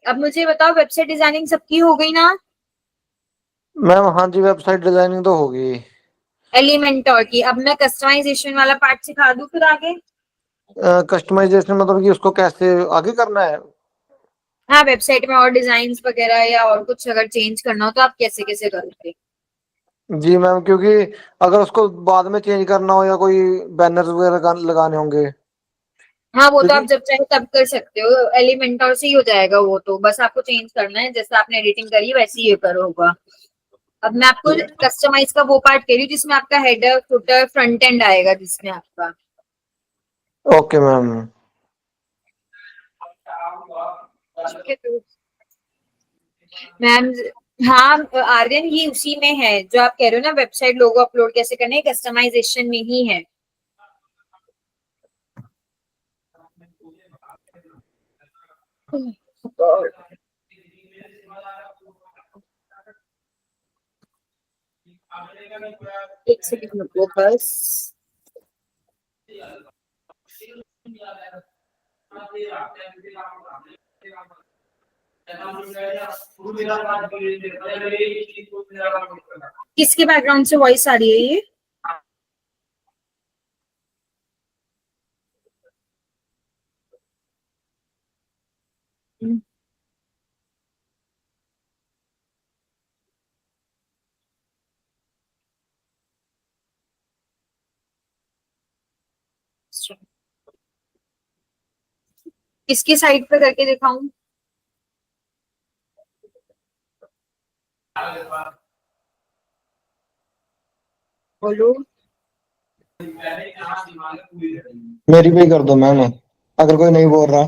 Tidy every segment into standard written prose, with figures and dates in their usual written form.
अब मुझे बताओ, वेबसाइट डिजाइनिंग सबकी हो गई ना? मैम हाँ जी, वेबसाइट डिजाइनिंग तो होगी। एलिमेंटर की। अब मैं कस्टमाइजेशन वाला पार्ट सिखा दूं फिर आगे? कस्टमाइजेशन मतलब कि उसको कैसे आगे करना है? हाँ, वेबसाइट में और डिजाइन वगैरह या और कुछ अगर चेंज करना हो तो आप कैसे कैसे करोगे? जी मैम, क्योंकि अगर उसको बाद में चेंज करना हो या कोई बैनर्स वगैरह लगाने होंगे। हाँ, वो तो आप क्योंकि जब चाहे तब कर सकते हो। एलिमेंटर से ही हो जाएगा वो तो, बस आपको चेंज करना है, जैसे आपने एडिटिंग करी वैसे ही ये करो होगा। अब मैं आपको कस्टमाइज का वो पार्ट कह रही हूँ जिसमें आपका हेडर फुटर फ्रंट एंड आएगा, जिसमें आपका। Okay ma'am. ठीक है तो मैम, हाँ आर्यन, ये उसी में है जो आप कह रहे हो ना, वेबसाइट लोगो अपलोड कैसे करने, कस्टमाइजेशन में ही है। एक सेकंड रुको बस। किसके बैकग्राउंड से वॉइस आ रही है ये? किसकी साइड पे करके दिखाऊं? बोलो। मेरी पे ही कर दो मैम, अगर कोई नहीं बोल रहा।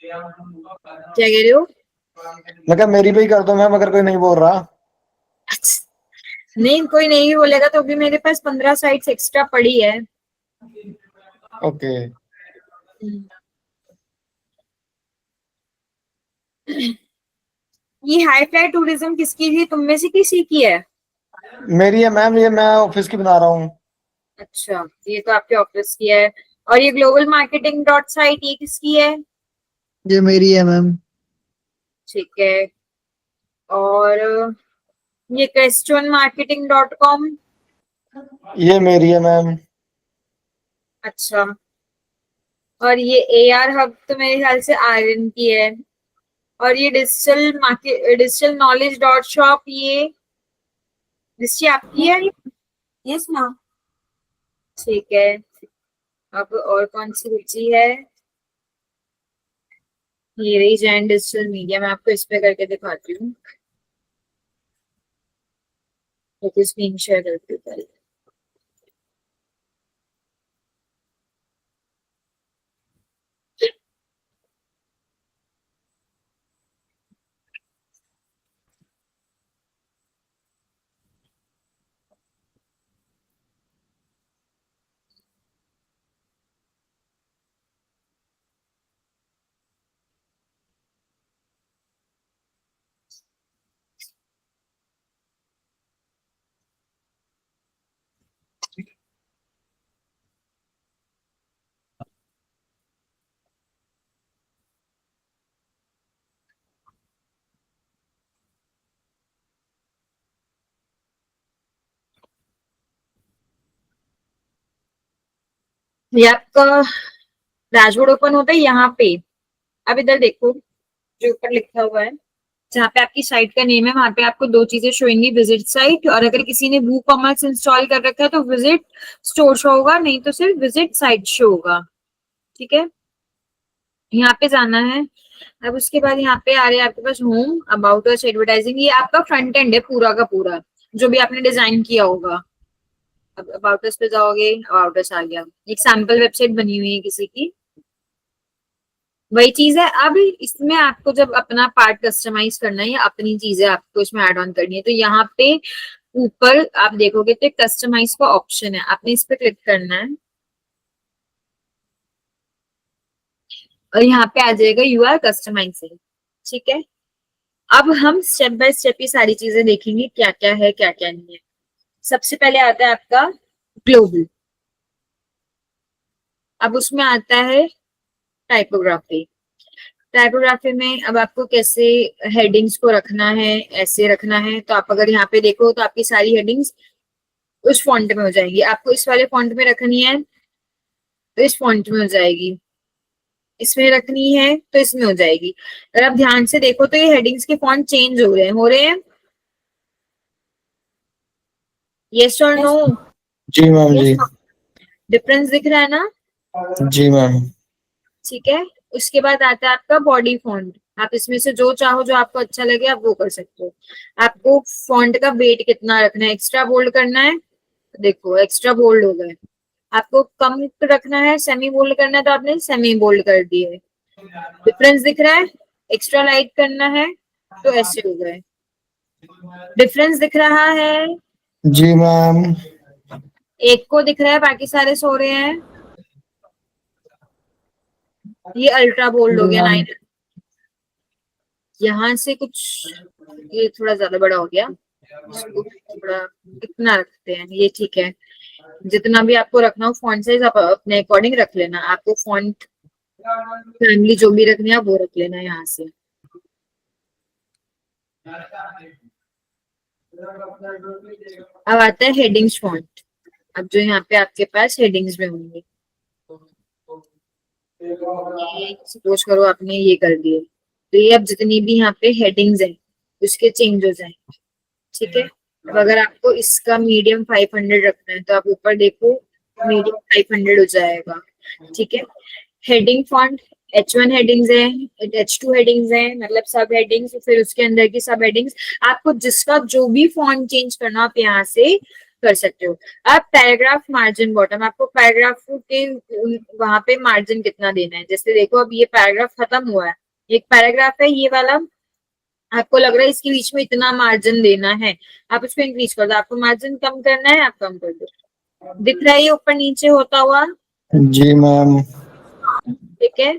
क्या कह रहे हो? मैं क्या, मेरी पे ही कर दो मैम, अगर कोई नहीं बोल रहा। नहीं, कोई नहीं भी बोलेगा तो भी मेरे पास 15 साइट्स एक्स्ट्रा पड़ी है। ओके। ये हाई फ्लाई टूरिज्म किसकी थी, तुम में से किसी की है? मेरी है मैम, ये मैं ऑफिस की बना रहा हूँ। अच्छा, ये तो आपके ऑफिस की है। और ये ग्लोबल मार्केटिंग डॉट साइट, ये किसकी है? ये मेरी है मैम। ठीक है। और ये क्वेश्चन मार्केटिंग डॉट कॉम? ये मेरी है मैम। अच्छा। और ये ए आर हब तो मेरे ख्याल से आर्यन की है। और ये digital market digital knowledge dot shop, ये ऋषि आपकी है? Yes ma'am. ठीक है। अब और कौन सी रुचि है? ये रही जैन डिजिटल मीडिया, मैं आपको इस पे करके दिखाती हूँ। तो स्क्रीन शेयर करती हूँ पहले। ये आपका डैशबोर्ड ओपन होता है यहाँ पे। अब इधर देखो, जो ऊपर लिखा हुआ है, जहाँ पे आपकी साइट का नेम है, वहां पे आपको दो चीजें शो होंगी, विजिट साइट, और अगर किसी ने वू कॉमर्स इंस्टॉल कर रखा है तो विजिट स्टोर शो होगा, नहीं तो सिर्फ विजिट साइट शो होगा। ठीक है, यहाँ पे जाना है। अब उसके बाद यहाँ पे आ रहे हैं आपके पास होम, अबाउट अस, एडवर्टाइजिंग। ये आपका फ्रंट एंड है पूरा का पूरा, जो भी आपने डिजाइन किया होगा। अब अबाउट अस पे जाओगे, अबाउट अस आ गया। एक सैंपल वेबसाइट बनी हुई है किसी की, वही चीज है। अब इसमें आपको जब अपना पार्ट कस्टमाइज करना है या अपनी चीजें आपको इसमें ऐड ऑन करनी है, तो यहाँ पे ऊपर आप देखोगे तो कस्टमाइज का ऑप्शन है, आपने इस पे क्लिक करना है और यहाँ पे आ जाएगा यू आर कस्टमाइजिंग। ठीक है, अब हम स्टेप बाय स्टेप ये सारी चीजें देखेंगे, क्या क्या है क्या क्या नहीं है। सबसे पहले आता है आपका ग्लोबल। अब उसमें आता है टाइपोग्राफी। टाइपोग्राफी में अब आपको कैसे हेडिंग्स को रखना है, ऐसे रखना है, तो आप अगर यहाँ पे देखो तो आपकी सारी हेडिंग्स उस फॉन्ट में हो जाएगी। आपको इस वाले फॉन्ट में रखनी है तो इस फॉन्ट में हो जाएगी, इसमें रखनी है तो इसमें हो जाएगी। अगर आप ध्यान से देखो तो ये हेडिंग्स के फॉन्ट चेंज हो रहे हैं। यस और नो? जी मैम जी। डिफरेंस दिख रहा है ना? जी मैम। ठीक है। उसके बाद आता है आपका बॉडी फॉन्ट। आप इसमें से जो चाहो, जो आपको अच्छा लगे आप वो कर सकते हो। आपको फॉन्ट का वेट कितना रखना है, एक्स्ट्रा बोल्ड करना है, देखो एक्स्ट्रा बोल्ड हो गए। आपको कम रखना है, सेमी बोल्ड करना है, तो आपने सेमी बोल्ड कर दिए। डिफरेंस दिख रहा है? एक्स्ट्रा लाइट करना है तो ऐसे हो गए। डिफरेंस दिख रहा है? जी मैम। एक को दिख रहा है, बाकी सारे सो रहे हैं। ये अल्ट्रा बोल्ड हो जी गया मैम। 9। यहाँ से कुछ ये थोड़ा ज्यादा बड़ा हो गया, इसको थोड़ा इतना रखते हैं, ये ठीक है। जितना भी आपको रखना हो फॉन्ट साइज आप अपने अकॉर्डिंग रख लेना। आपको फॉन्ट फैमिली जो भी रखनी है वो रख लेना यहाँ से। अब आता है हेडिंग्स फॉन्ट। अब जो यहाँ पे आपके पास हेडिंग्स में होंगे, सपोज करो आपने ये कर दिए, तो ये अब जितनी भी यहाँ पे हेडिंग्स हैं उसके चेंज हो जाएंगे। ठीक है। अब अगर आपको इसका मीडियम 500 रखना है तो आप ऊपर देखो मीडियम 500 हो जाएगा। ठीक है। हेडिंग फॉन्ट H1 हेडिंग्स है, H2 हेडिंग्स है, मतलब सब हेडिंग्स, फिर उसके अंदर की सब हेडिंग्स। आपको जिसका जो भी फॉन्ट चेंज करना आप यहाँ से कर सकते हो। अब पैराग्राफ मार्जिन बॉटम, आपको पैराग्राफ के वहां पे मार्जिन कितना देना है। जैसे देखो अब ये पैराग्राफ खत्म हुआ है, एक पैराग्राफ है ये वाला, आपको लग रहा है इसके बीच में इतना मार्जिन देना है, आप उसको इंक्रीज कर दो। आपको मार्जिन कम करना है, आप कम कर दो। दिख रहा है ये ऊपर नीचे होता हुआ? जी मैम। ठीक है।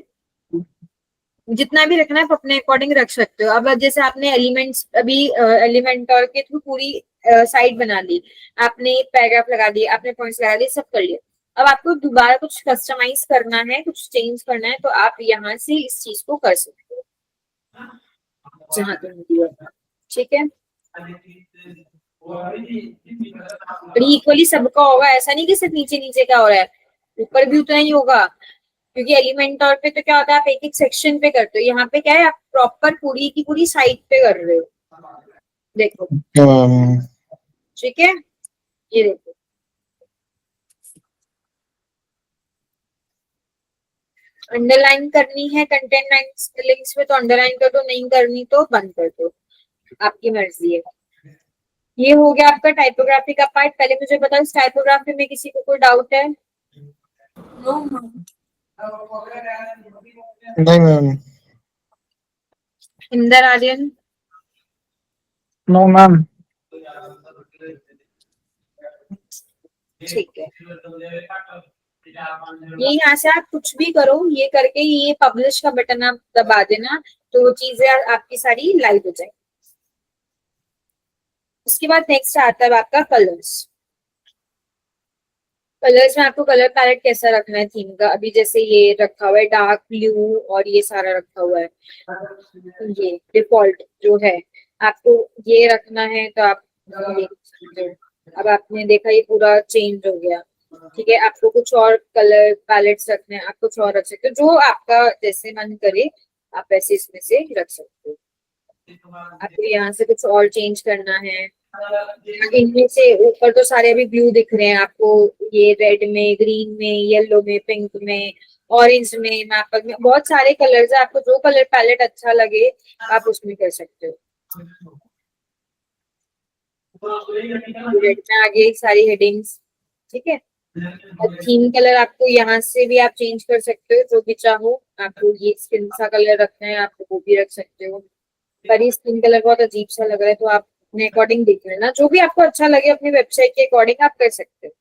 जितना भी रखना है आप अपने अकॉर्डिंग रख सकते हो। अब जैसे आपने एलिमेंट्स अभी एलिमेंटर के थ्रू पूरी साइड बना ली, आपने पैराग्राफ लगा दिए, आपने पॉइंट्स लगा दिए, सब कर लिया। अब आपको दोबारा कुछ कस्टमाइज करना है, कुछ चेंज करना है, तो आप यहाँ से इस चीज को कर सकते हो जहाँ तक दिया। ठीक है। इक्वली सबका होगा, ऐसा नहीं कि सिर्फ नीचे नीचे का हो रहा है, ऊपर भी उतना ही होगा। क्योंकि एलिमेंटर पे तो क्या होता है आप एक एक सेक्शन पे करते हो, यहाँ पे क्या है आप प्रॉपर पूरी की पूरी साइड पे कर रहे हो। देखो मैम। ठीक है, ये देखो अंडरलाइन करनी है कंटेंट लिंक्स में तो अंडरलाइन कर दो, नहीं करनी तो बंद कर दो, आपकी मर्जी है। ये हो गया आपका टाइपोग्राफी का पार्ट। पहले मुझे बताओ इस टाइपोग्राफी में किसी को कोई डाउट है? नहीं ma'am. Inder Aryan? No ma'am. ठीक है। ये यहाँ से आप कुछ भी करो, ये करके ये पब्लिश का बटन आप दबा देना, तो वो चीजें आपकी सारी लाइव हो जाएगी। उसके बाद नेक्स्ट आता है आपका कलर्स। कलर्स में आपको कलर पैलेट कैसा रखना है थीम का। अभी जैसे ये रखा हुआ है डार्क ब्लू और ये सारा रखा हुआ है, ये डिफॉल्ट जो है, आपको ये रखना है तो आप देख सकते हो। अब आपने देखा ये पूरा चेंज हो गया। ठीक है। आपको कुछ और कलर पैलेट्स रखने हैं, आप कुछ और रख सकते हो, जो आपका जैसे मन करे आप वैसे इसमें से रख सकते हो। आपको यहाँ से कुछ और चेंज करना है, इनमें से ऊपर तो सारे अभी ब्लू दिख रहे हैं आपको, ये रेड में, ग्रीन में, येलो में, पिंक में, ऑरेंज में, मैपल में, बहुत सारे कलर्स है। आपको जो कलर पैलेट अच्छा लगे आप उसमें कर सकते हो। रेड में आ गई सारी हेडिंग्स। ठीक है। और थीम कलर आपको यहाँ से भी आप चेंज कर सकते हो, जो भी चाहो। आपको ये स्किन सा कलर रखना है आपको वो भी रख सकते हो, पर ये स्किन कलर बहुत अजीब सा लग रहा है तो आप अपने अकॉर्डिंग देख लेना, जो भी आपको अच्छा लगे अपनी वेबसाइट के अकॉर्डिंग आप कर सकते हो।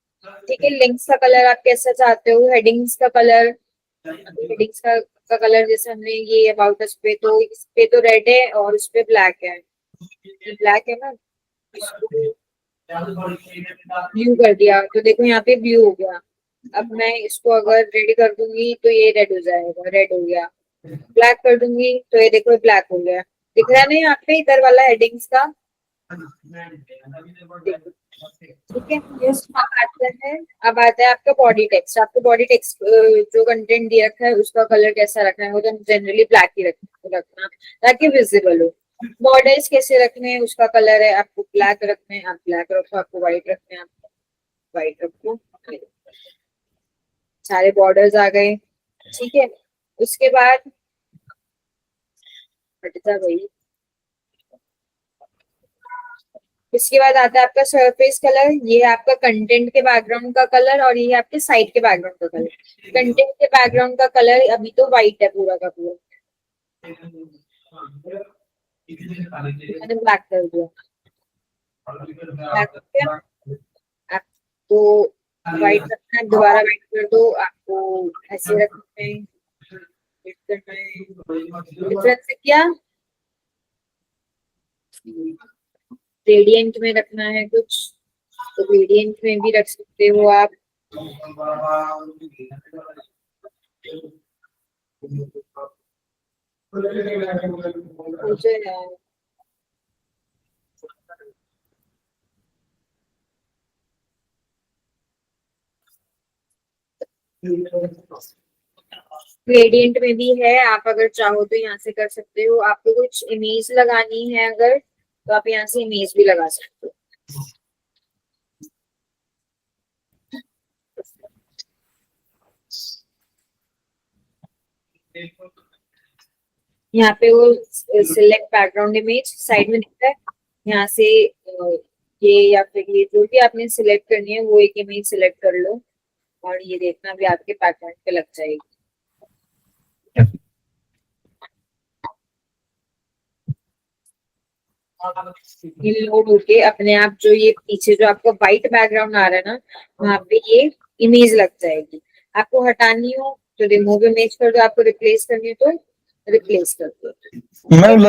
ठीक है। लिंक्स का कलर आप कैसा चाहते हो, हेडिंग्स का कलर, हेडिंग्स का कलर जैसे हमने ये अबाउट अस पे, तो इस पे तो रेड है और उस पे ब्लैक है, ब्लैक है ना, ब्लू कर दिया तो देखो यहाँ पे ब्लू हो गया। अब मैं इसको अगर रेड कर दूंगी तो ये रेड हो जाएगा, रेड हो गया। ब्लैक कर दूंगी तो ये देखो ब्लैक हो गया, दिख रहा है ना यहाँ पे इधर वाला हेडिंग्स का। देखो, ठीक है। अब आता है आपका बॉडी टेक्स्ट। आपको बॉडी टेक्स्ट जो कंटेंट दिया रखा है उसका कलर कैसा रखना है, वो तो जनरली ब्लैक ही रखना ताकि विजिबल हो। बॉर्डर्स कैसे रखने हैं, उसका कलर है आपको ब्लैक रखने हैं, आप ब्लैक रखो, आपको व्हाइट रखने हैं, आप व्हाइट रखो। सारे बॉर्डर्स आ गए, ठीक है। उसके बाद हटता भाई, इसके बाद आता है आपका सरफेस कलर। ये है आपका कंटेंट के बैकग्राउंड का कलर और ये है आपके साइड के बैकग्राउंड का कलर। कंटेंट के बैकग्राउंड का कलर अभी तो व्हाइट है पूरा का पूरा, मैंने ब्लैक कर दिया। ब्लैक हो गया। आपको व्हाइट रखना है, दोबारा व्हाइट कर दो। आपको ऐसे रखना है, डिफरेंस क्या, ग्रेडियंट में रखना है कुछ तो ग्रेडियंट में भी रख सकते हो आप। मुझे ग्रेडियंट में भी है, आप अगर चाहो तो यहाँ से कर सकते हो। आपको कुछ इमेज लगानी है अगर, तो आप यहाँ से इमेज भी लगा सकते हो। यहाँ पे वो सिलेक्ट बैकग्राउंड इमेज साइड में दिखता है, यहाँ से ये या फिर ये जो भी आपने सिलेक्ट करनी है वो एक इमेज सिलेक्ट कर लो और ये देखना भी आपके बैकग्राउंड पे लग जाएगी। ये लोड होके अपने आप जो ये पीछे जो आपका व्हाइट बैकग्राउंड आ रहा है ना, वहां पे ये इमेज लग जाएगी। आपको हटानी हो तो रिमूव इमेज कर दो, आपको रिप्लेस करनी हो तो रिप्लेस कर दो। मैम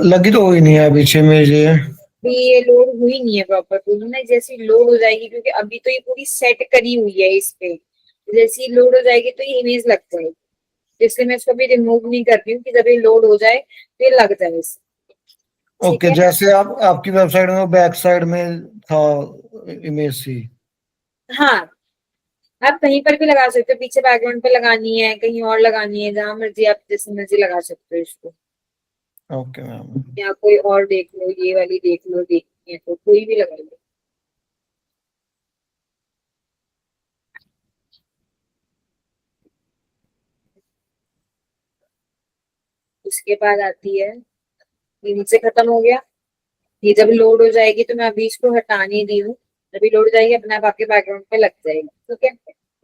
लगी तो हुई नहीं है पीछे में ये। भी ये लोड हुई नहीं है प्रॉपर, तो ना जैसी लोड हो जाएगी, क्योंकि अभी तो ये पूरी सेट करी हुई है इस पे, जैसे ही लोड हो जाएगी तो ये इमेज लग जाएगी। इसलिए मैं इसको भी रिमूव नहीं कर रही हूँ कि जब ये लोड हो जाए तो ये लग जाए इससे। ठीक ओके, है, जैसे आप आपकी वेबसाइट में बैक साइड में था इमेज सी। हाँ आप कहीं पर भी लगा सकते हो, पीछे बैकग्राउंड पे लगानी है, कहीं और लगानी है, जहां मर्जी आप जैसे मर्जी लगा सकते हो इसको। Okay ma'am. या कोई और देख लो, ये वाली देख लो, देखनी है तो कोई भी लगा लो। उसके बाद आती है, ये नीचे खत्म हो गया। ये जब लोड हो जाएगी तो मैं अभी इसको हटा नहीं दी हूँ, जब लोड हो जाएगी अपने आप आपके बैकग्राउंड पे लग जाएगी। ठीक है,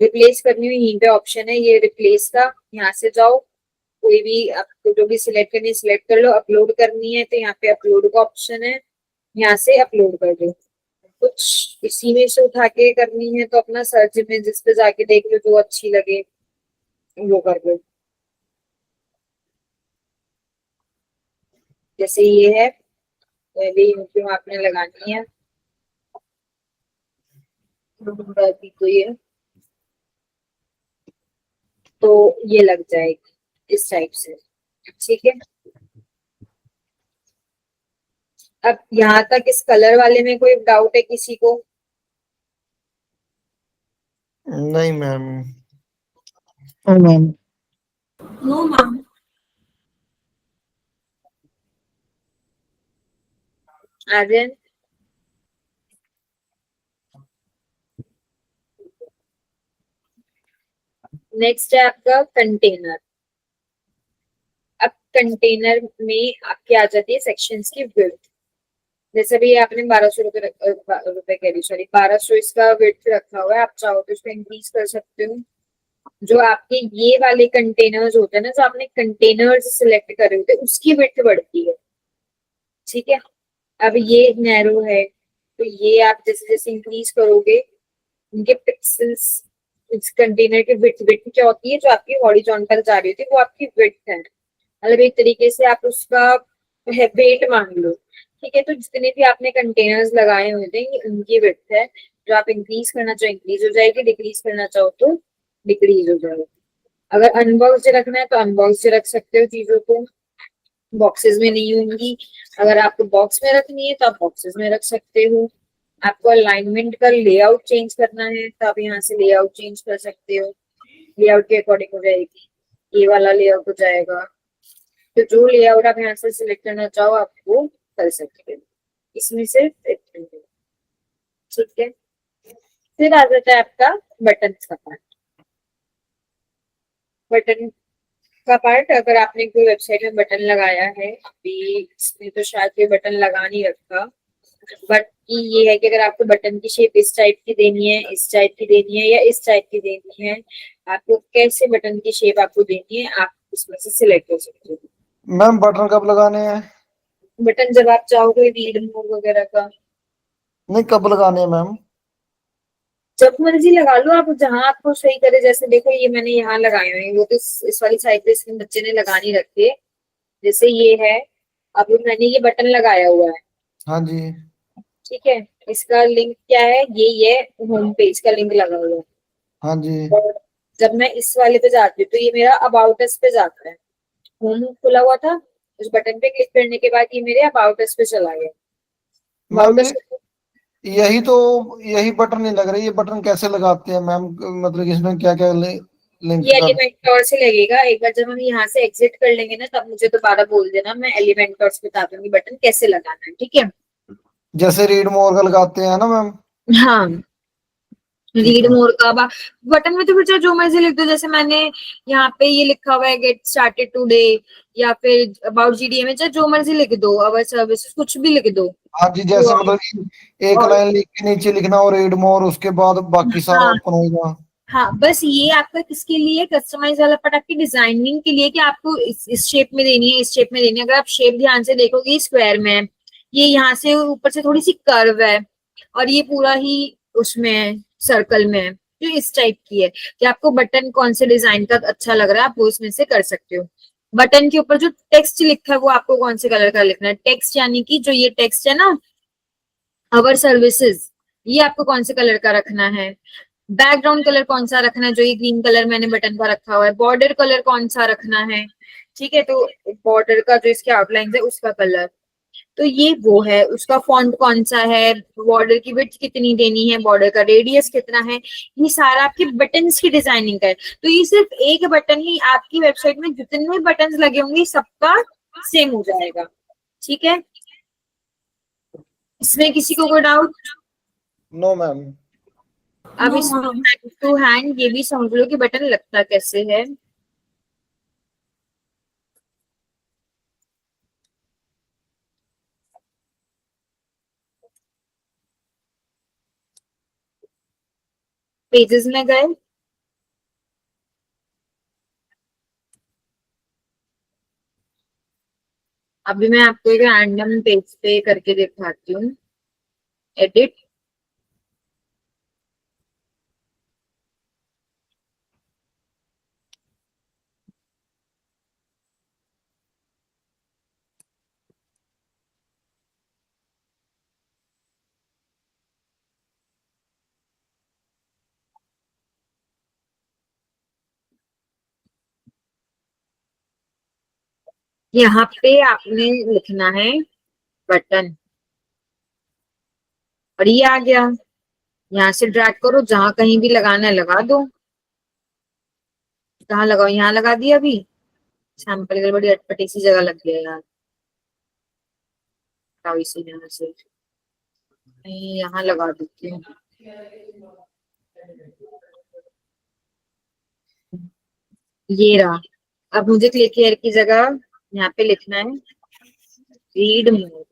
रिप्लेस करनी हुई यहीं पे ऑप्शन है ये रिप्लेस का, यहाँ से जाओ, कोई भी आपको जो भी सिलेक्ट करनी है सिलेक्ट कर लो। अपलोड करनी है तो यहाँ पे अपलोड का ऑप्शन है, यहाँ से अपलोड कर दो। कुछ इसी में से उठा के करनी है तो अपना सर्च इमेजेस पे जाके देख लो जो अच्छी लगे वो कर लो। जैसे ये है, पहले यूट्यूब आपने लगानी है तो ये लग जाएगी इस टाइप से। ठीक है, अब यहाँ तक इस कलर वाले में कोई डाउट है किसी को? नहीं ma'am. Ma'am no ma'am. Aryan, next है आपका कंटेनर। अब कंटेनर में आपकी आ जाती है सेक्शंस की विड्थ। जैसे भी आपने 1200 रुपए कह रही, सॉरी 1200 इसका विड्थ रखा हुआ है, आप चाहो तो इसको इंक्रीज कर सकते हो। जो आपके ये वाले कंटेनर्स होते हैं ना, जो आपने कंटेनर्स सिलेक्ट करे होते हैं उसकी विड्थ बढ़ती है। ठीक है, अब ये नैरो है तो ये आप जैसे जैसे इंक्रीज करोगे उनके पिक्सेल्स, इस कंटेनर की विड्थ विड्थ क्या होती है, जो आपकी हॉरिजॉन्टल जा रही होती है वो आपकी विड्थ है। मतलब एक तरीके से आप उसका वेट मान लो। ठीक है, तो जितने भी आपने कंटेनर्स लगाए हुए थे ये उनकी विड्थ है। जो आप इंक्रीज करना चाहो इंक्रीज हो जाएगी, डिक्रीज करना चाहो तो डिक्रीज हो जाएगी। अगर अनबॉक्स्ड रखना है तो अनबॉक्स्ड रख सकते हो चीजों को, बॉक्सेस में नहीं होंगी। अगर आपको बॉक्स में रखनी है तो आप बॉक्सेस में रख सकते हो। आपको अलाइनमेंट का लेआउट चेंज करना है तो आप यहाँ से लेआउट चेंज कर सकते हो, लेआउट के अकॉर्डिंग हो जाएगी, ये वाला लेआउट हो जाएगा। तो जो लेआउट आप यहाँ से सिलेक्ट करना चाहो आप वो कर सकते हो इसमें से। ठीक है, फिर आ जाता है आपका बटन का पार्ट। बटन का पार्ट, अगर आपने कोई वेबसाइट में बटन लगाया है, अभी इसमें तो शायद कोई बटन लगा नहीं रखा, बट ये है कि अगर आपको बटन की शेप इस टाइप की देनी है, इस टाइप की देनी है या इस टाइप की देनी है, आपको कैसे बटन की शेप आपको देनी है आप उसमें से सिलेक्ट कर सकते हो। मैम बटन कब लगाने हैं? बटन जब आप चाहो कोई रीड मोड वगैरह का, नहीं, कब लगाने हैं मैम? जब मर्जी लगा लो आप, जहां आपको सही करे। जैसे देखो ये मैंने यहाँ लगाए हुए हैं, वो तो इस वाली साइड पे इसके बच्चे ने लगा नहीं रखे, जैसे ये है। अब मैंने ये बटन लगाया हुआ है, हाँ जी। ठीक है, इसका लिंक क्या है, ये होम पेज का लिंक लगा हुआ है। हाँ जी और जब मैं इस वाले पे जाती हूँ तो ये मेरा अबाउट अस पे जाता है, होम खुला हुआ था, उस बटन पे क्लिक करने के बाद ये मेरे अबाउट अस पे चला गया। मैम, अबाउट अस यही तो, यही बटन नहीं लग रही, ये बटन कैसे लगाते हैं मैम? मतलब कि इसमें क्या क्या लिंक ये कर? एलिमेंटोर से लगेगा। एक बार जब हम यहाँ से एग्जिट कर लेंगे ना तब मुझे दोबारा बोल देना, मैं एलिमेंटोर से बता दूंगी बटन कैसे लगाना है, ठीक है। जैसे रीड मोर का लगाते हैं ना मैम? हाँ, ठीक रीड है। मोर का बटन में तो फिर चाहे जो मर्जी लिख दो, जैसे मैंने यहाँ पे ये लिखा हुआ है गेट स्टार्टेड टुडे, या फिर अबाउट जीडीए में चाहे जो मर्जी लिख दो, अवर सर्विस कुछ भी लिख दो। हाँ जी, जैसे मतलब कि एक और लाइन लिख के नीचे लिखना और रीड मोर, उसके बाद बाकी सारा हाँ ओपन होगा। हाँ, बस ये आपका किसके लिए कस्टमाइज वाला पार्ट, आपकी डिजाइनिंग के लिए कि आपको इस शेप में देनी है, इस शेप में देनी है। अगर आप शेप ध्यान से देखोगे स्क्वायर में है, ये यहाँ से ऊपर से थोड़ी सी कर्व है, और ये पूरा ही उसमें सर्कल में है, जो इस टाइप की है कि आपको बटन कौन से डिजाइन का अच्छा लग रहा है आप वो इसमें से कर सकते हो। बटन के ऊपर जो टेक्स्ट लिखा है वो आपको कौन से कलर का लिखना है, टेक्स्ट यानी कि जो ये टेक्स्ट है ना, अवर सर्विसेज, ये आपको कौन से कलर का रखना है। बैकग्राउंड कलर कौन सा रखना है, जो ये ग्रीन कलर मैंने बटन का रखा हुआ है। बॉर्डर कलर कौन सा रखना है, ठीक है, तो बॉर्डर का जो इसके आउटलाइन है उसका कलर, तो ये वो है। उसका फॉन्ट कौन सा है, बॉर्डर की विड्थ कितनी देनी है, बॉर्डर का रेडियस कितना है, ये सारा आपके बटन्स की डिजाइनिंग का है। तो ये सिर्फ एक बटन ही, आपकी वेबसाइट में जितने बटन्स लगे होंगे सबका सेम हो जाएगा, ठीक है। इसमें किसी को कोई डाउट? No ma'am. अब इसमें हैंड टू हैंड ये भी समझ लो कि बटन लगता कैसे है। पेजेस में गए, अभी मैं आपको एक रैंडम पेज पे करके दिखाती हूँ, एडिट। यहाँ पे आपने लिखना है बटन, और ये आ गया। यहाँ से ड्रैग करो, जहां कहीं भी लगाना है लगा दो। कहाँ लगाओ, यहाँ लगा दिया अभी, सैंपल के लिए बड़ी अटपटी सी जगह लग गया यार। लगाओ इसी यहाँ से, यहाँ लगा देती हूँ। ये रहा। अब मुझे क्लिक हेयर की जगह यहाँ पे लिखना है रीड मोर,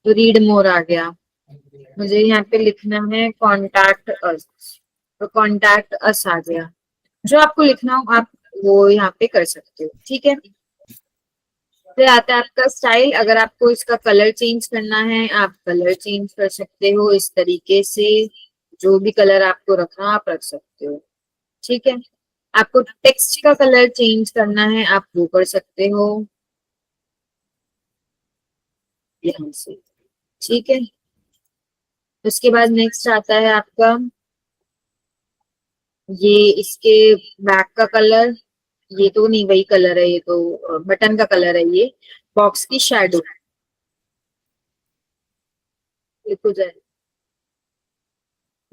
तो रीड मोर आ गया। मुझे यहाँ पे लिखना है कॉन्टैक्ट अस, तो कॉन्टैक्ट अस आ गया। जो आपको लिखना हो आप वो यहाँ पे कर सकते हो, ठीक है। फिर आता है आपका स्टाइल, अगर आपको इसका कलर चेंज करना है आप कलर चेंज कर सकते हो इस तरीके से, जो भी कलर आपको रखना आप रख सकते हो, ठीक है। आपको टेक्स्ट का कलर चेंज करना है आप वो कर सकते हो यहाँ से, ठीक है। उसके बाद नेक्स्ट आता है आपका ये इसके बैक का कलर, ये तो नहीं वही कलर है, ये तो बटन का कलर है। ये बॉक्स की शैडो देखो जाए,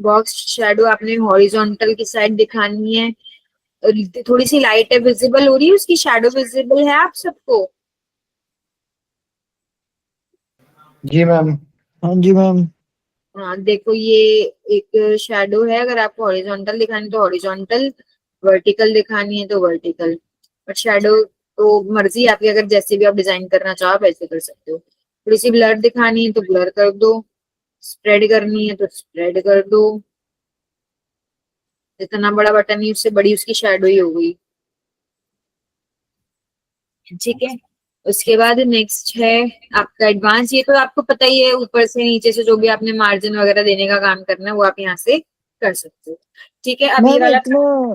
बॉक्स शैडो आपने हॉरिजॉन्टल की साइड दिखानी है। थोड़ी सी लाइट है विजिबल हो रही है, उसकी शैडो विजिबल है आप सबको? जी मैम। हाँ जी मैम। हाँ देखो, ये एक शैडो है। अगर आपको हॉरिजॉन्टल दिखानी तो हॉरिजॉन्टल, वर्टिकल दिखानी है तो वर्टिकल। और शैडो तो मर्जी आपकी, अगर जैसे भी आप डिजाइन करना चाहो आप ऐसे कर सकते हो। थोड़ी सी ब्लर दिखानी है तो ब्लर कर दो, स्प्रेड करनी है तो स्प्रेड कर दो। जितना बड़ा बटन है उससे बड़ी उसकी शैडो ही हो गई। ठीक है, उसके बाद नेक्स्ट है आपका एडवांस। ये तो आपको पता ही है, ऊपर से नीचे से जो भी आपने मार्जिन वगैरह देने का काम करना है वो आप यहाँ से कर सकते हो। ठीक है, अब ये मैम वाला इतना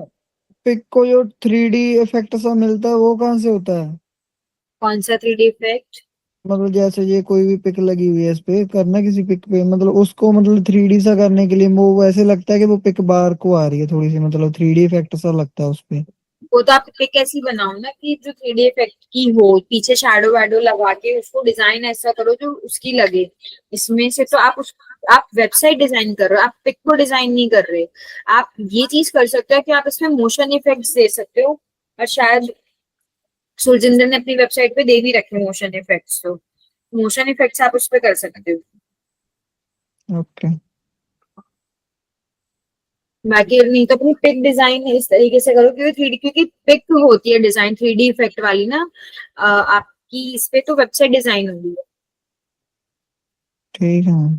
पिक को जो 3D इफेक्ट सा मिलता है वो कहाँ से होता है? कौन सा 3D इफेक्ट? मतलब जैसे ये कोई भी पिक लगी हुई है इस पे करना किसी पिक पे, मतलब उसको मतलब 3D सा करने के लिए वो ऐसे लगता है कि वो पिक बाहर को आ रही है थोड़ी सी, मतलब 3D इफेक्ट सा लगता है उस पे। वो तो आप पिक ऐसी बनाओ ना कि जो 3D इफेक्ट की हो, पीछे शैडो वैडो लगा के उसको डिजाइन ऐसा करो जो उसकी लगे। इसमें से तो आप वेबसाइट डिजाइन कर रहे हो, आप पिक को डिजाइन नहीं कर रहे। आप ये चीज कर सकते हो कि आप इसमें मोशन इफेक्ट्स दे सकते हो, और शायद सुरजिंदर ने अपनी वेबसाइट पे दे भी रखे मोशन इफेक्ट्स, तो मोशन इफेक्ट्स आप उस पे कर सकते हो। ओके। बाकी नहीं तो अपनी पिक डिजाइन इस तरीके से करो क्योंकि 3D, क्योंकि पिक होती है डिजाइन 3D इफेक्ट वाली ना, आपकी इस पे तो वेबसाइट डिजाइन होगी। ठीक है मैम।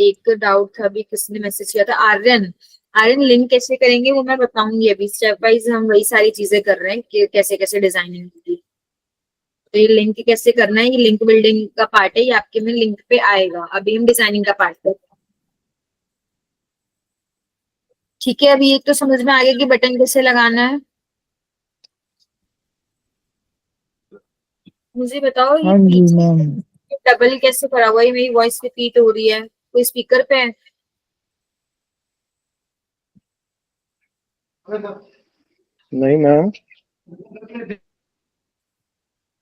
एक डाउट था अभी, किसने मैसेज किया था? आर्यन। आर्यन लिंक कैसे करेंगे वो मैं बताऊंगी, अभी स्टेप वाइज हम वही सारी चीजें कर रहे हैं कि कैसे कैसे डिजाइनिंग होगी। तो ये लिंक कैसे करना है, ये लिंक बिल्डिंग का पार्ट है, ये आपके में लिंक पे आएगा। अभी हम डिजाइनिंग का पार्ट कर रहे हैं। ठीक है, अभी ये तो समझ में आ गया कि बटन कैसे लगाना है। मुझे बताओ ये हाँ जी पीछे मैम। डबल कैसे करा हुआ है? ये मेरी वॉइस रिपीट हो रही है, कोई स्पीकर पे है? नहीं मैम।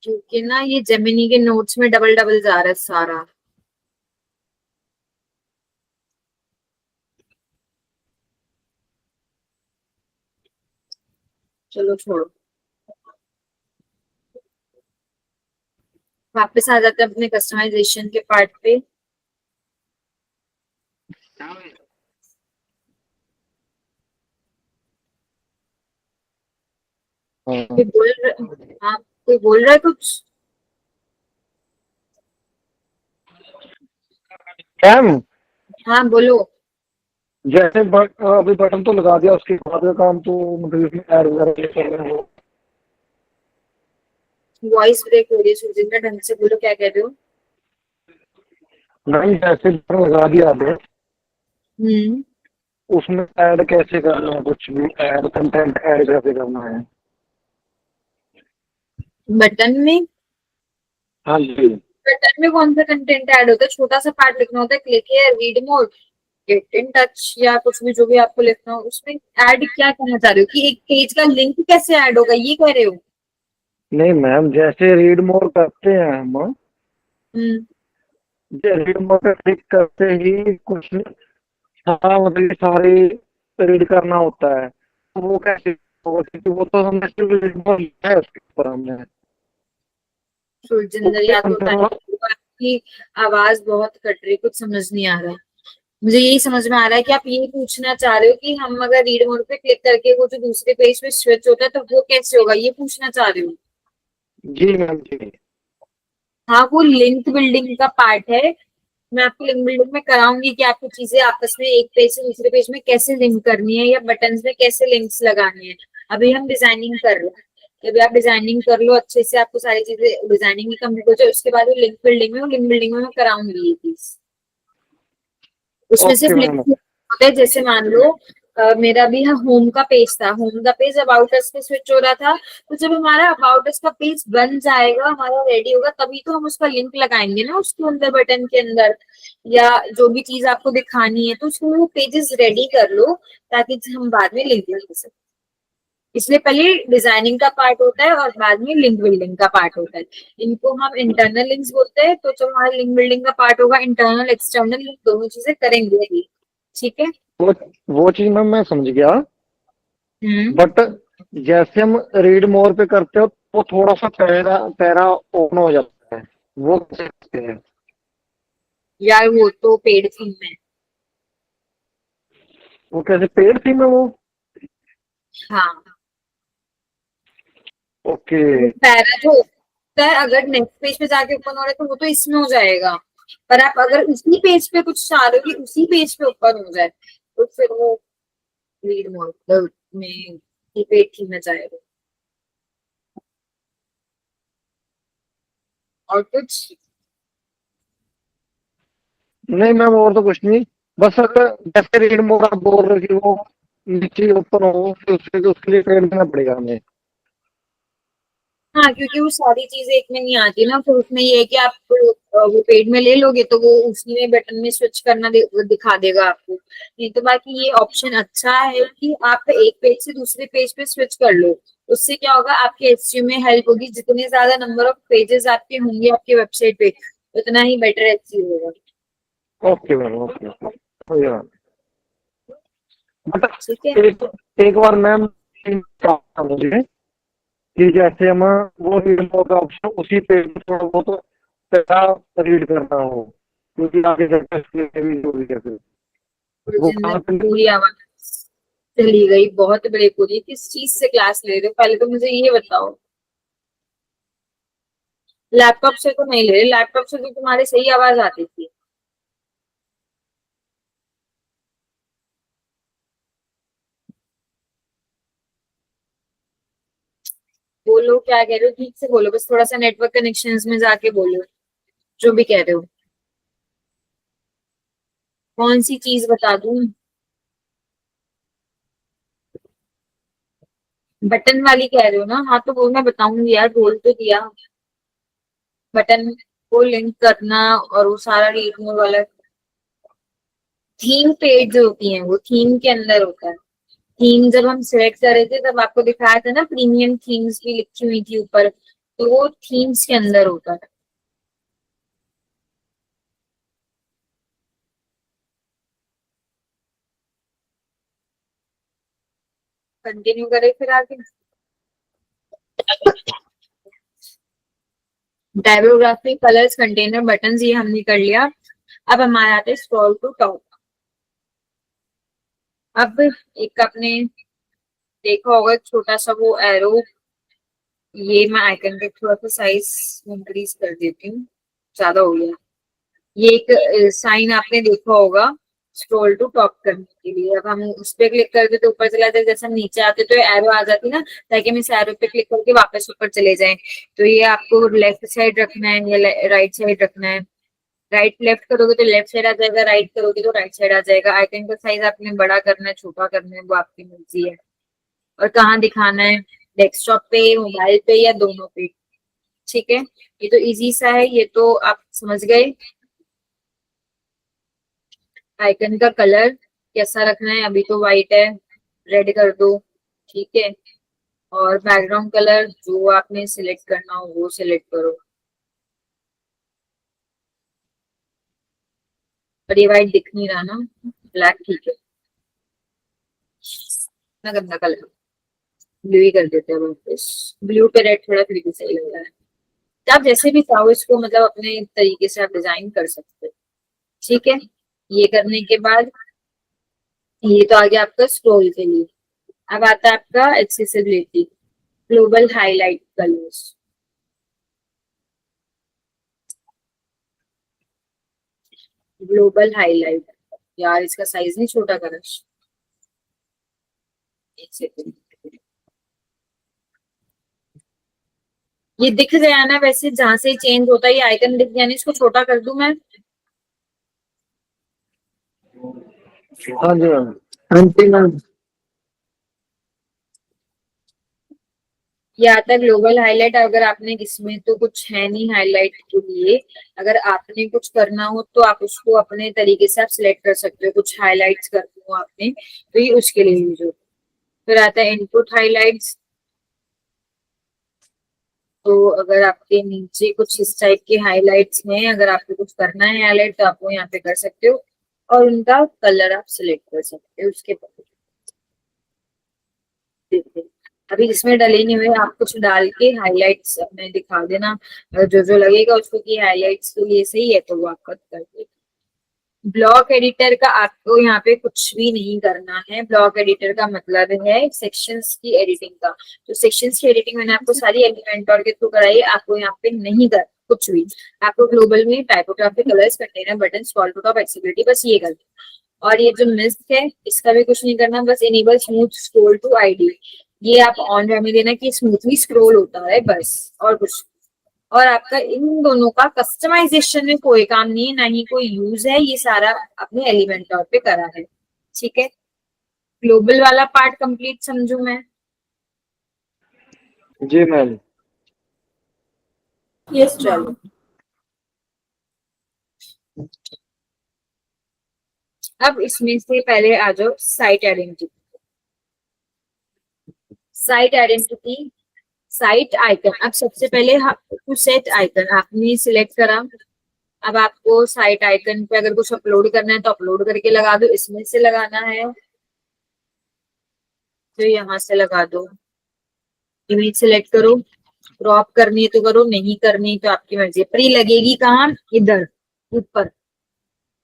क्योंकि ना ये जेमिनी के नोट्स में डबल डबल जा रहा है सारा। चलो छोड़ो, वापस आ जाते हैं अपने कस्टमाइजेशन के पार्ट पे। हाँ कोई बोल रहा, हाँ कोई बोल रहा है कुछ? मैम, हाँ बोलो। जैसे अभी बटन तो लगा दिया, उसके बाद का काम तो मतलब इसमें ऐड वगैरह कर रहे हो। वॉइस ब्रेक हो रही है सुरजिंदर, ढंग से बोलो, क्या कह रहे हो? नहीं, जैसे बटन लगा दिया आपने, हम्म। उसमें ऐड कैसे करना है, कुछ भी ऐड कंटेंट ऐड कैसे करना है? बटन में? हाँ जी। बटन में कौन सा कंटेंट ऐड होता है? छोटा सा पार्ट लिखना होता है, click here, read mode, get in touch, या कुछ भी जो भी आपको लिखना हो। उसमें ऐड क्या करना चाह रहे हो कि एक पेज का लिंक कैसे ऐड होगा, ये कह रहे हो? नहीं मैम, जैसे रीड मोर करते हैं हम, हम्म। रीड मोर पे क्लिक करते ही कुछ हाँ मतलब ये सारे रीड करना होता है, तो वो कैसे होगा? क्योंकि वो तो हमने सिर्फ रीड मोर लिखा है उसके ऊपर हमने। सुरजिंदर उसके या तो अंदर आपकी आवाज बहुत कट रही, कुछ समझ नहीं आ रहा। मुझे यही समझ में आ रहा है कि आप ये पूछना चाह रहे हो कि हम अगर रीड मोड पे क्लिक करके वो जो दूसरे पेज पे स्विच होता है तो वो कैसे होगा, ये पूछना चाह रहे हो? जी मैम जी। हाँ, वो लिंक बिल्डिंग का पार्ट है। मैं आपको लिंक बिल्डिंग में कराऊंगी कि आपको चीजें आपस में एक पेज से दूसरे पेज में कैसे लिंक करनी है, या बटन्स में कैसे लिंक्स लगाने हैं। अभी हम डिजाइनिंग कर रहे हैं। जब आप डिजाइनिंग कर लो अच्छे से, आपको सारी चीजें डिजाइनिंग भी कंप्लीट हो जाए, उसके बाद वो लिंक बिल्डिंग में मैं कराऊंगी ये चीज। उसमें सिर्फ ओके लिंक मैम। होता है। जैसे मान लो मेरा भी होम का पेज था, होम का पेज अबाउट अस पे स्विच हो रहा था। तो जब हमारा अबाउट अस का पेज बन जाएगा, हमारा रेडी होगा, तभी तो हम उसका लिंक लगाएंगे ना उसके अंदर, बटन के अंदर, या जो भी चीज आपको दिखानी है तो उसको वो पेजेस रेडी कर लो ताकि हम बाद में लिंक लगा सकें। इसलिए पहले डिजाइनिंग का पार्ट होता है और बाद में लिंक बिल्डिंग का पार्ट होता है। इनको हम इंटरनल लिंक्स बोलते हैं। तो जो हमारा लिंक बिल्डिंग का पार्ट होगा, इंटरनल एक्सटर्नल लिंक दोनों चीजें करेंगे अभी। ठीक है। वो वो चीज मैम मैं समझ गया, हम्म। बट जैसे हम रीड मोर पे करते हो तो थोड़ा सा पैरा पैरा ओपन हो जाता है, वो कैसे करते हैं? यार वो तो पेड थीम में। वो कैसे पेड थी में वो? हाँ, ओके। वो पैरा जो होता है, अगर नेक्स्ट पेज पे जाके ओपन हो रहा है तो वो तो इसमें हो जाएगा। पर आप अगर उसी पेज पे कुछ चाह रहे हो कि उसी पेज पे ओपन हो जाए, तो फिर वो रीड मोड में पेड थीम में जाएगा। और कुछ? नहीं मैम और तो कुछ नहीं, बस अगर जैसे रीड मोड आप बोल रहे हो कि वो नीचे ओपन हो तो उसके लिए पेड देना पड़ेगा हमें। हाँ, क्योंकि वो सारी चीजें एक में नहीं आती ना, फिर उसमें ये है कि आप वो पेड में ले लोगे तो वो उसी में बटन में स्विच करना दिखा देगा आपको। नहीं तो बाकी ये ऑप्शन अच्छा है कि आप एक पेज से दूसरे पेज पे स्विच कर लो। उससे क्या होगा, आपके एसईओ में हेल्प होगी। जितने ज्यादा नंबर ऑफ पेजेस आपके होंगे आपके वेबसाइट पे, उतना ही बेटर एसईओ होगा। ओके मैम, ओके ओके, कोई बात नहीं। बट ठीक है। एक एक बार मैम मुझे कि जैसे हम वो रीड मोड का ऑप्शन उसी पेज पे थोड़ा बहुत पैसा रीड करना हो, क्योंकि आगे जाकर इसके लिए भी जरूरी है फिर। वो जिनमें कहाँ पे? पूरी आवाज चली गई, बहुत ब्रेक हो रही है। किस चीज से क्लास ले रहे हो, पहले तो मुझे ये बताओ। लैपटॉप से तो नहीं ले रहे? लैपटॉप से तो तुम्हारी सही आवाज आती थी। बोलो क्या कह रहे हो, ठीक से बोलो, बस थोड़ा सा नेटवर्क कनेक्शंस में जाके बोलो जो भी कह रहे हो। कौन सी चीज बता दूं? बटन वाली कह रहे हो ना? हाँ तो वो मैं बताऊंगी यार, बोल तो दिया। बटन को लिंक करना और वो सारा रीड मोड वाला। थीम पेज जो होती है वो थीम के अंदर होता है। थीम जब हम सिलेक्ट कर रहे थे तब आपको दिखाया था ना, प्रीमियम थीम्स भी लिखी हुई थी ऊपर, तो वो थीम्स के अंदर होता है। कंटिन्यू करें फिर आगे। टाइपोग्राफी, कलर्स, कंटेनर, बटन्स, ये हमने कर लिया। अब हमारे आते हैं स्क्रॉल टू टॉप। अब एक आपने देखा होगा एक छोटा सा वो एरो, ये मैं आइकन का थोड़ा सा साइज इंक्रीज कर देती हूँ, ज्यादा हो गया। ये एक साइन आपने देखा होगा स्क्रॉल टू टॉप करने के लिए। अब हम उस पर क्लिक करते तो ऊपर चला जाए, जैसे हम नीचे आते तो एरो आ जाती ना, ताकि हम इस एरो पे क्लिक करके वापस ऊपर चले जाएं। तो ये आपको लेफ्ट साइड रखना है या राइट साइड रखना है। राइट लेफ्ट करोगे तो लेफ्ट साइड आ जाएगा, राइट करोगे तो राइट साइड आ जाएगा। आइकन का साइज आपने बड़ा करना है छोटा करना है वो आपकी मर्जी है। और कहाँ दिखाना है, डेस्कटॉप पे, मोबाइल पे, या दोनों पे। ठीक है, ये तो इजी सा है, ये तो आप समझ गए। आइकन का कलर कैसा रखना है, अभी तो व्हाइट है, रेड कर दो। ठीक है। और बैकग्राउंड कलर जो आपने सिलेक्ट करना हो वो सिलेक्ट करो। पर ये व्हाइट दिख नहीं रहा ना, ब्लैक ठीक है। इतना गंदा कलर, ब्लू ही कर देते हैं वापस। ब्लू पे रेड थोड़ा फिर भी सही लग रहा है। तो आप जैसे भी चाहो इसको, मतलब अपने तरीके से आप डिजाइन कर सकते हो। ठीक है। ये करने के बाद ये तो आ गया आपका स्क्रोल के लिए। अब आता है आपका accessibility, global highlight colours. Global highlight, यार इसका साइज नहीं छोटा करा। एक सेकंड, ये दिख गया ना वैसे, जहां से चेंज होता है ये आइकन दिख गया ना, इसको छोटा कर दूं मैं? हाँ जी मैम। हाँ जी मैम। ये आता है ग्लोबल हाईलाइट। अगर आपने इसमें तो कुछ है नहीं हाईलाइट के लिए, अगर आपने कुछ करना हो तो आप उसको अपने तरीके से आप सिलेक्ट कर सकते हो। कुछ हाईलाइट्स करना हो आपने तो ये उसके लिए यूज होता है। फिर आता है इनपुट हाइलाइट्स। तो अगर आपके नीचे कुछ इस टाइप के हाइलाइट्स हैं, अगर आपको कुछ करना है हाईलाइट तो आप वो यहाँ पे कर सकते हो, और उनका कलर आप सिलेक्ट कर सकते हो। उसके बाद देखिए अभी इसमें डले नहीं हुए, आप कुछ डाल के हाइलाइट्स अपने दिखा देना, अगर जो जो लगेगा उसको कि हाइलाइट्स के लिए सही है तो वो आप कट कर देना। ब्लॉक एडिटर का आपको यहाँ पे कुछ भी नहीं करना है। ब्लॉक एडिटर का मतलब है सेक्शंस की एडिटिंग का। तो सेक्शंस की एडिटिंग मैंने आपको सारी एलिमेंटोर के थ्रू कराई है, आपको यहाँ पे नहीं कर कुछ भी। आपको ग्लोबल में typography, colours, container, button, scroll to top, accessibility, बस ये करना। और ये जो मिस्ट है इसका भी कुछ नहीं करना, बस enable smooth scroll to ID, ये आप ऑन रहने देना कि स्मूथली स्क्रॉल होता है बस, और कुछ। और आपका इन दोनों का कस्टमाइजेशन में कोई काम नहीं है, ना ही कोई यूज है, ये सारा अपने एलिमेंटोर पे करा है। ठीक है, ग्लोबल वाला पार्ट कंप्लीट समझू मैं? जी मैम। यस चलो। अब इसमें से पहले आ जाओ site identity. Site identity, site icon. अब सबसे पहले टू सेट आइकन आपने सिलेक्ट करा। अब आपको साइट आइकन पे अगर कुछ अपलोड करना है तो अपलोड करके लगा दो, इसमें से लगाना है तो यहाँ से लगा दो। इमेज सिलेक्ट करो, क्रॉप करनी है तो करो, नहीं करनी तो आपकी मर्जी। पर ये लगेगी कहाँ? इधर ऊपर,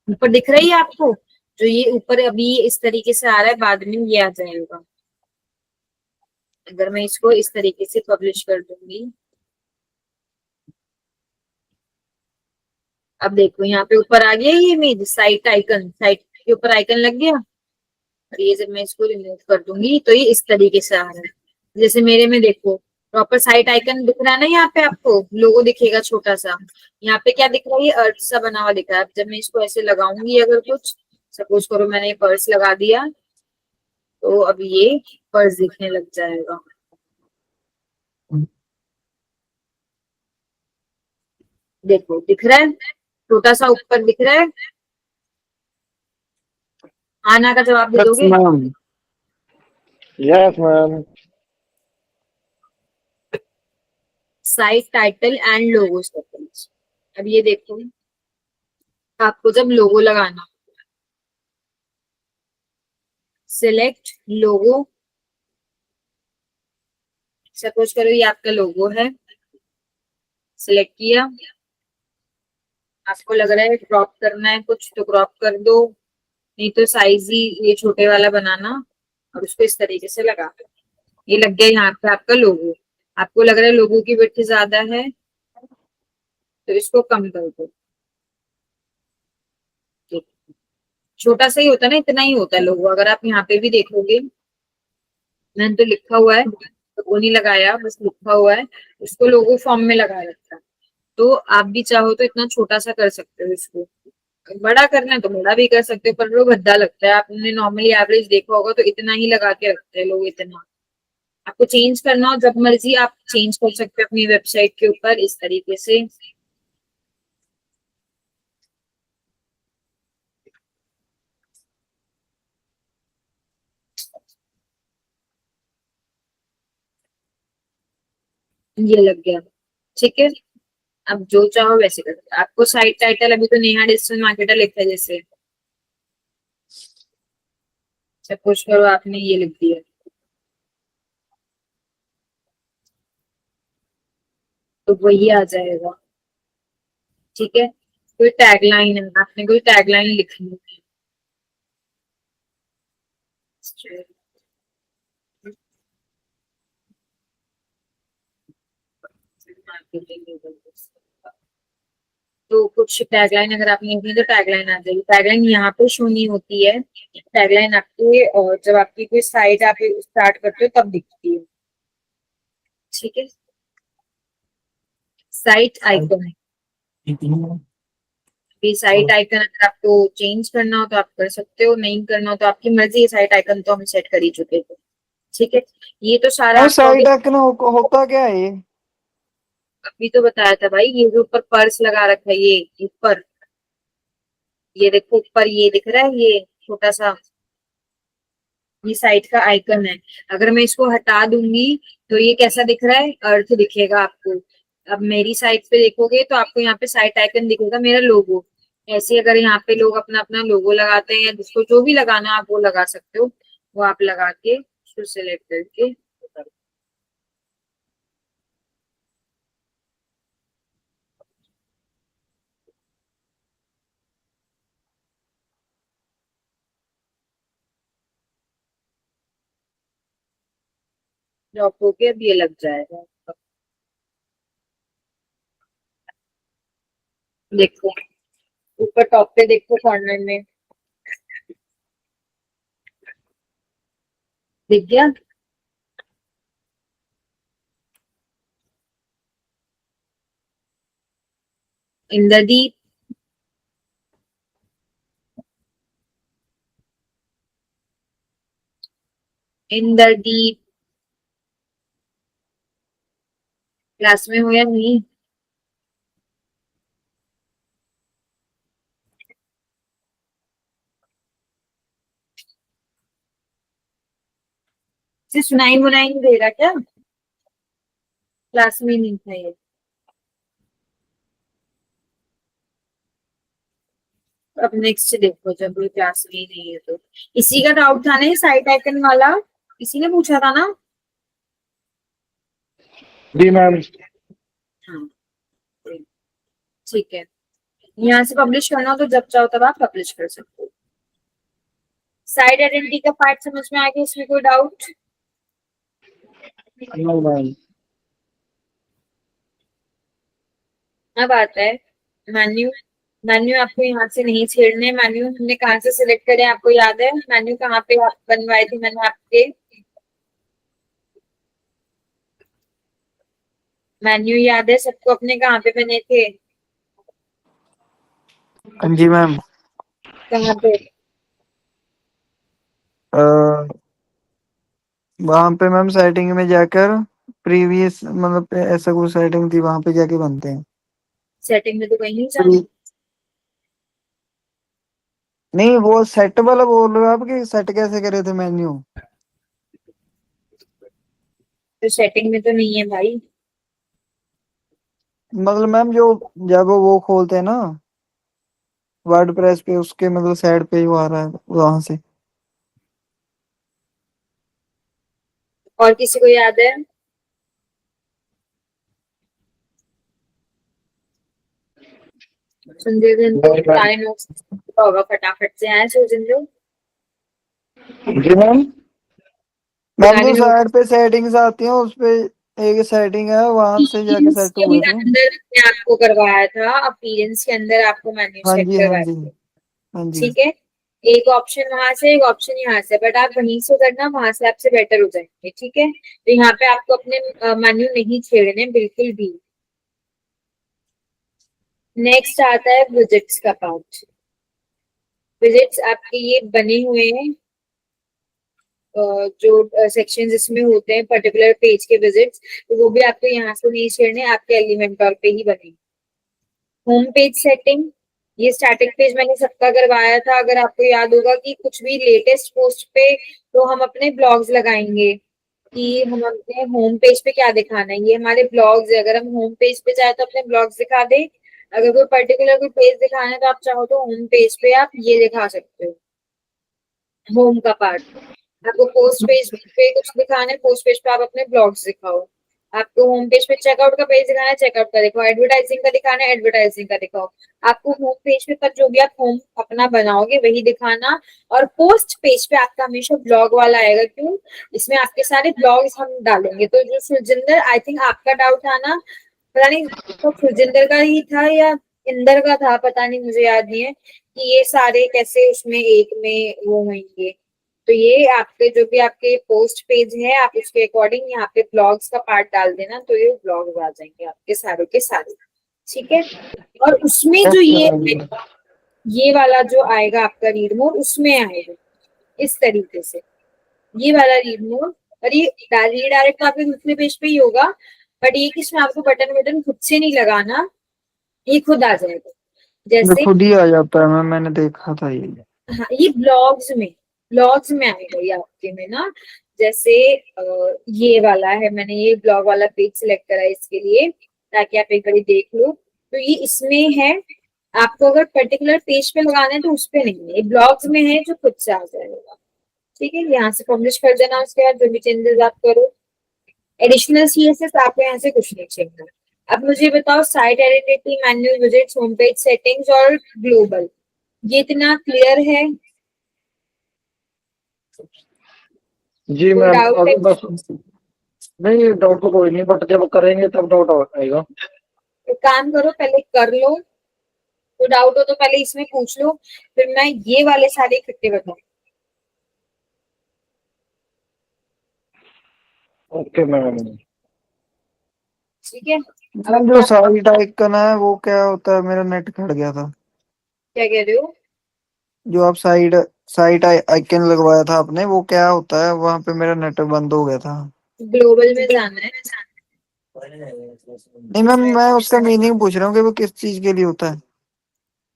ऊपर दिख रही है आपको? जो ये ऊपर अभी इस तरीके से आ रहा है, बाद में ये आ जाएगा। अगर मैं इसको इस तरीके से पब्लिश कर दूंगी, अब देखो यहाँ पे ऊपर आ गया ये इमेज, साइट आइकन, साइट के ऊपर आइकन लग गया। और ये जब मैं इसको रिमूव कर दूंगी तो ये इस तरीके से आ रहा है। जैसे मेरे में देखो प्रॉपर साइट आइकन दिख रहा है ना, यहाँ पे आपको लोगो दिखेगा छोटा सा। यहाँ पे क्या दिख रहा है? ये अर्थ सा बना हुआ दिख रहा है। अब जब मैं इसको ऐसे लगाऊंगी, अगर कुछ सपोज करो मैंने पर्स लगा दिया, तो अब ये पर्स दिखने लग जाएगा। देखो दिख रहा है, छोटा सा ऊपर दिख रहा है। हाँ ना का जवाब दे यस दोगे? Ma'am. Yes ma'am. Site title and logo settings. अब ये देखो, आपको जब लोगो लगाना, सिलेक्ट लोगो। सपोज करो ये आपका लोगो है, सिलेक्ट किया। आपको लग रहा है क्रॉप करना है कुछ तो क्रॉप कर दो, नहीं तो साइज ही ये छोटे वाला बनाना और उसको इस तरीके से लगा दो। ये लग गया यहाँ पे आपका लोगो। आपको लग रहा है लोगो की विड्थ ज्यादा है तो इसको कम कर दो। ठीक। छोटा सा ही होता है ना, इतना ही होता है लोगो। अगर आप यहाँ पे भी देखोगे, मैंने तो लिखा हुआ है तो वो नहीं लगाया, बस लिखा हुआ है, उसको लोगो फॉर्म में लगा रखा है। तो आप भी चाहो तो इतना छोटा सा कर सकते हो इसको, बड़ा करना है तो बड़ा भी कर सकते हो, पर वो भद्दा लगता है। आपने नॉर्मली एवरेज देखा होगा तो इतना ही लगा के रखते हैं लोग, इतना। आपको चेंज करना हो जब मर्जी आप चेंज कर सकते हो अपनी वेबसाइट के ऊपर इस तरीके से। ये लग गया, ठीक है। अब जो चाहो वैसे कर सकते हो। आपको साइट टाइटल अभी तो नेहा डिजिटल मार्केटर लिखा है, जैसे सपोज करो आपने ये लिख दिया, तो वही आ जाएगा। ठीक है, कोई टैगलाइन है, आपने कोई टैगलाइन लिखनी है। तो कुछ टैगलाइन अगर आपने लिखनी है तो टैगलाइन आ जाएगी। टैगलाइन यहाँ पे शो नहीं होती है, टैगलाइन आपके और जब आपकी कोई साइट आप स्टार्ट करते हो तब दिखती है। ठीक है, साइट आइकन। ये साइट आइकन अगर आपको चेंज करना हो तो आप कर सकते हो, नहीं करना हो तो आपकी मर्जी। ये साइट आइकन तो हम सेट कर ही चुके थे। ठीक है, ये तो सारा आपको साइड आइकन होता क्या है ये? अभी तो बताया था भाई। ये जो ऊपर पर्स लगा रखा है, ये ऊपर, ये देखो ऊपर ये दिख रहा है, ये छोटा सा ये साइट का आइकन है। अगर मैं इसको हटा दूंगी तो ये कैसा दिख रहा है, अर्थ दिखेगा आपको। अब मेरी साइट पे देखोगे तो आपको यहाँ पे साइट आइकन दिखेगा, मेरा लोगो। ऐसे अगर यहाँ पे लोग अपना अपना लोगो लगाते हैं या जिसको जो भी लगाना है आप वो लगा सकते हो, वो आप लगा के उसको सिलेक्ट करके ड्रॉप होके अब ये लग जाएगा। देखो ऊपर टॉप पे देखो कॉर्नर में दिख गया। इंद्रदीप, इंद्रदीप क्लास में हो या नहीं? इसे सुनाई बुनाई नहीं दे रहा क्या? क्लास में नहीं था ये? अब नेक्स्ट देखो, जब ये क्लास में ही नहीं है तो। इसी का डाउट था ना ये साइट आइकन वाला, इसी ने पूछा था ना? जी मैम। हाँ ठीक है। यहाँ से पब्लिश करना हो तो जब चाहो तब आप पब्लिश कर सकते हो। साइड आइडेंटिटी का पार्ट समझ में आ गया, इसमें कोई डाउट? No ma'am. अब आता है मेन्यू। मेन्यू आपको यहाँ से नहीं छेड़ने। मेन्यू हमने कहाँ से सिलेक्ट करे आपको याद है? मेन्यू कहाँ पे आप बनवाए थे मैंने आपके? मेन्यू याद है सबको अपने कहाँ पे बने थे? जी मैम। कहाँ पे? वहां पे मैम सेटिंग में जाकर प्रीवियस मतलब ऐसा कोई सेटिंग थी, वहां पे जाके बनते हैं। सेटिंग में तो कहीं नहीं जाना। प्री नहीं, वो सेट वाला बोल रहे हो आप कि सेट कैसे करे थे मेन्यू? तो सेटिंग में तो नहीं है भाई। मतलब मैम जो जब वो खोलते हैं ना वर्डप्रेस पे, उसके मतलब साइड पे ही वो आ रहा है वहां से। और किसी को याद है? संजय सारे नोट्स होगा, फटाफट से आए संजय। जी मैम। मैम सारे जो नोट्स साइड पे सेटिंग्स आती हैं उस पे एक सेटिंग है, वहां से जाके अपीयरेंस सेट के भी हुए थे। अंदर मैंने आपको करवाया था, अपीयरेंस के अंदर आपको मैंने हाँ सेट जी, हाँ करवाया जी, था। हाँ जी। ठीक है, एक ऑप्शन वहां से एक ऑप्शन यहाँ से, बट आप वहीं से करना, वहां से आपसे बेटर हो जाएंगे। ठीक है, तो यहाँ पे आपको अपने मेन्यू नहीं छेड़ने बिल्कुल भी। नेक्स्ट आता है विजिट्स का पार्ट। विजिट्स आपके ये बने हुए हैं जो सेक्शंस इसमें होते हैं पर्टिकुलर पेज के विजिट्स, तो वो भी आपको यहाँ से नहीं छेड़ने, आपके एलिमेंटर पे ही बनेंगे। होम पेज सेटिंग, ये स्टैटिक पेज मैंने सबका करवाया था। अगर आपको याद होगा कि कुछ भी लेटेस्ट पोस्ट पे तो हम अपने ब्लॉग्स लगाएंगे कि हम अपने होम पेज पे क्या दिखाना है, ये हमारे ब्लॉग्स है। अगर हम होम पेज पे जाए तो अपने ब्लॉग्स दिखा दे। अगर कोई पर्टिकुलर कोई पेज दिखाना है तो आप चाहो तो होम पेज पे आप ये दिखा सकते हो, होम का पार्ट। आपको पोस्ट पेज पे कुछ दिखाना है, पोस्ट पेज पे आप अपने ब्लॉग्स दिखाओ। आपको होम पेज पे चेकआउट का पेज दिखाना है, चेकआउट का दिखाओ। एडवर्टाइजिंग का दिखाना है, एडवर्टाइजिंग का दिखाओ। आपको होम पेज पे पर जो भी आप होम अपना बनाओगे वही दिखाना। और पोस्ट पेज पे आपका हमेशा ब्लॉग वाला आएगा, क्यों? इसमें आपके सारे ब्लॉग्स हम डालेंगे। तो जो सुरजिंदर, आई थिंक आपका डाउट था ना, पता नहीं तो सुरजिंदर का ही था या इंदर का था, पता नहीं, मुझे याद नहीं है कि ये सारे कैसे उसमें एक में वो होंगे। तो ये आपके जो भी आपके पोस्ट पेज है, आप उसके अकॉर्डिंग यहाँ पे ब्लॉग्स का पार्ट डाल देना, तो ये ब्लॉग्स आ जाएंगे आपके सारे के सारे। ठीक है, और उसमें जो ओके मैम। ये वाला जो आएगा आपका रीड मोड, उसमें आएगा इस तरीके से, ये वाला रीड मोड। और ये रीडायरेक्ट आपके दूसरे पेज पे ही होगा, बट ये कि इसमें आपको बटन बटन खुद से नहीं लगाना, ये खुद आ जाएगा। ये जैसे खुद ही आ जाता है मैम, मैंने देखा था ये। हाँ, ये ब्लॉग्स में, ब्लॉग्स में आएगा ये आपके में ना, जैसे ये वाला है, मैंने ये ब्लॉग वाला पेज सिलेक्ट करा है इसके लिए, ताकि आप एक बार देख लो। तो ये इसमें है, आपको अगर पर्टिकुलर पेज पे लगाना है तो उस पे नहीं है, ये ब्लॉग्स में है जो खुद से आ जाएगा। ठीक है, यहाँ से पब्लिश कर देना, उसके बाद जो भी चेंजेस आप करो। एडिशनल सीएसएस आपको यहाँ से कुछ नहीं चाहिए। अब मुझे बताओ, site identity, manual visits, home page settings और ग्लोबल, ये इतना क्लियर है? जी कोई मैम, डाउट है? अभी बस नहीं, डाउट तो कोई नहीं, बट जब करेंगे तब डाउट आएगा। तो काम करो, पहले कर लो, तो डाउट हो तो पहले इसमें पूछ लो, फिर मैं ये वाले सारे इकट्ठे बताऊँ। Okay ma'am. ठीक है, अब मैम जो अपना साइट आइकन है वो क्या होता है? मेरा नेट खड़ गया था। क्या कह रहे हो? जो आप साइड साइट आइकन लगवाया था आपने, वो क्या होता है? वहां पे मेरा नेट बंद हो गया था। ग्लोबल में जाना है। नहीं मैम, मैं उसका मीनिंग पूछ रहा हूँ कि वो किस चीज के लिए होता है।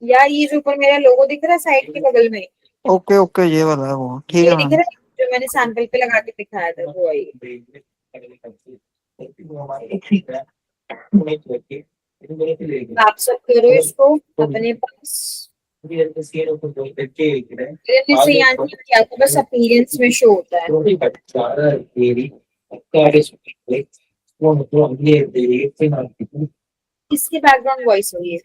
या ये जो ऊपर मेरा लोगो दिख रहा है साइड के बगल में, ओके ओके, ये वाला है वो, ठीक ये है दिख मैम। रहा है जो मैंने सैंपल पे लगा के दिखाया था, वो आई। आप सब करो इसको अपने पास। मेरे से यहाँ नहीं किया था, बस अपीयरेंस में शो होता है। इसकी बैकग्राउंड वॉइस हुई है।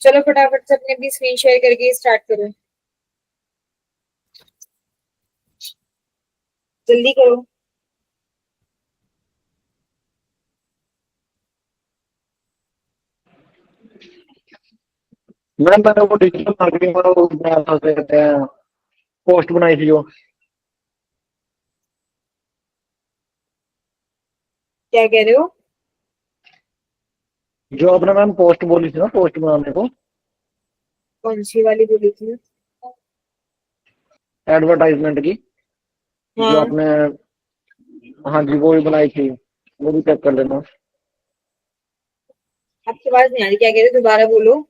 चलो फटाफट से अपने भी स्क्रीन शेयर करके स्टार्ट करो, जल्दी करो। मैम मैंने वो डिजिटल मार्केटिंग वाला वो बनाया था, क्या कहते हैं, पोस्ट बनाई थी क्या कह रहे हो? जो आपने मैम पोस्ट बोली थी ना, पोस्ट बनाने को, कौन सी वाली बोली थी? एडवर्टाइजमेंट की, जो हाँ, आपने, हाँ जी वो भी बनाई थी, वो भी चेक कर लेना। आपकी आवाज नहीं आ रही, क्या कह रहे हो, दोबारा बोलो।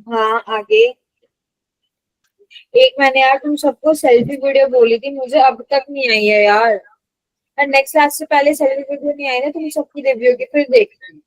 हाँ, आगे। एक मैंने यार तुम सबको सेल्फी वीडियो बोली थी, मुझे अब तक नहीं आई है यार। और नेक्स्ट क्लास से पहले सेल्फी वीडियो नहीं आई ना, तुम सबकी रिव्यू की फिर देखना।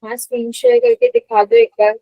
हाँ, स्क्रीन शेयर करके दिखा दो एक बार।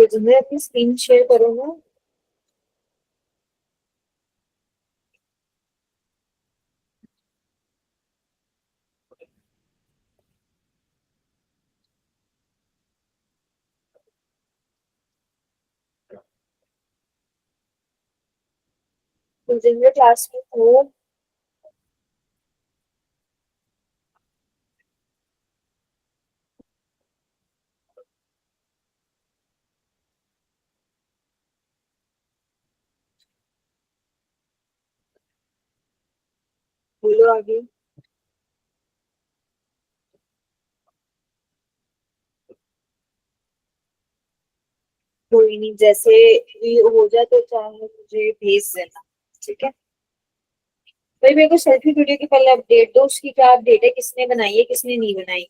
जिन्हें अपनी स्क्रीन शेयर करो ना। तो जिन्हें क्लास में हो। बोलो आगे। कोई नहीं, जैसे भी हो जाए तो चाहे मुझे भेज देना। ठीक है। भाई मेरे को सेल्फी वीडियो की पहले अपडेट दो, उसकी क्या अपडेट है, किसने बनाई है किसने नहीं बनाई।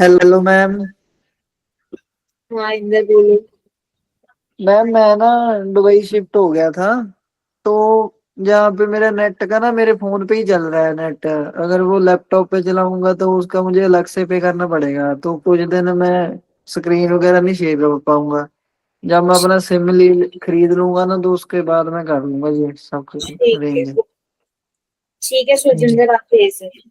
Hello ma'am. हाँ इंदर बोलो। मैम मैं ना दुबई शिफ्ट हो गया था, तो जहाँ पे मेरा नेट का ना मेरे फोन पे ही चल रहा है नेट। अगर वो लैपटॉप पे चलाऊंगा तो उसका मुझे अलग से पे करना पड़ेगा, तो कुछ दिन मैं स्क्रीन वगैरह नहीं शेयर कर पाऊंगा। जब मैं अपना सिम खरीद लूंगा ना तो उसके बाद मैं कर लूंगा ये सब ठीक है। अरेंज। ठीक है जी। सुजिंदर, आप भेज दें।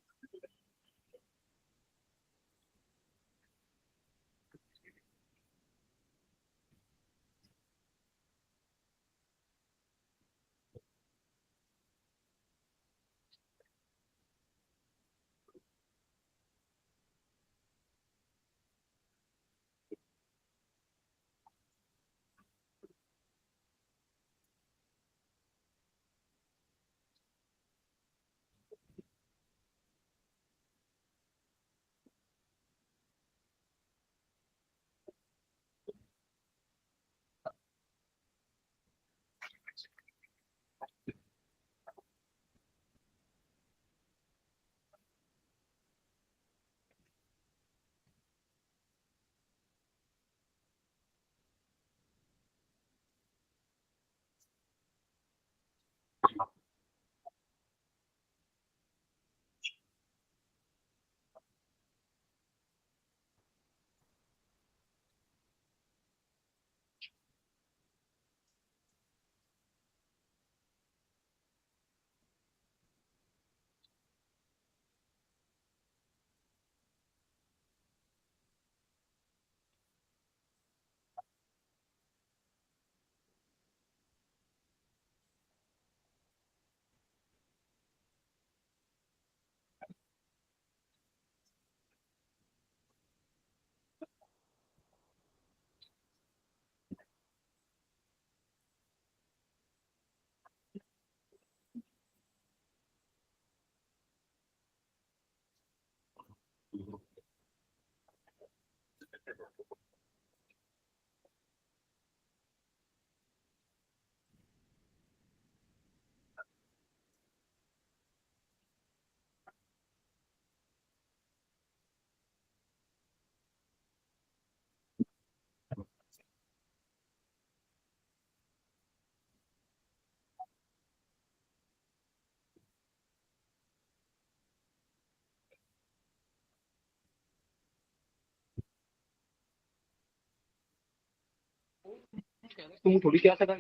तुम थोड़ी क्या कर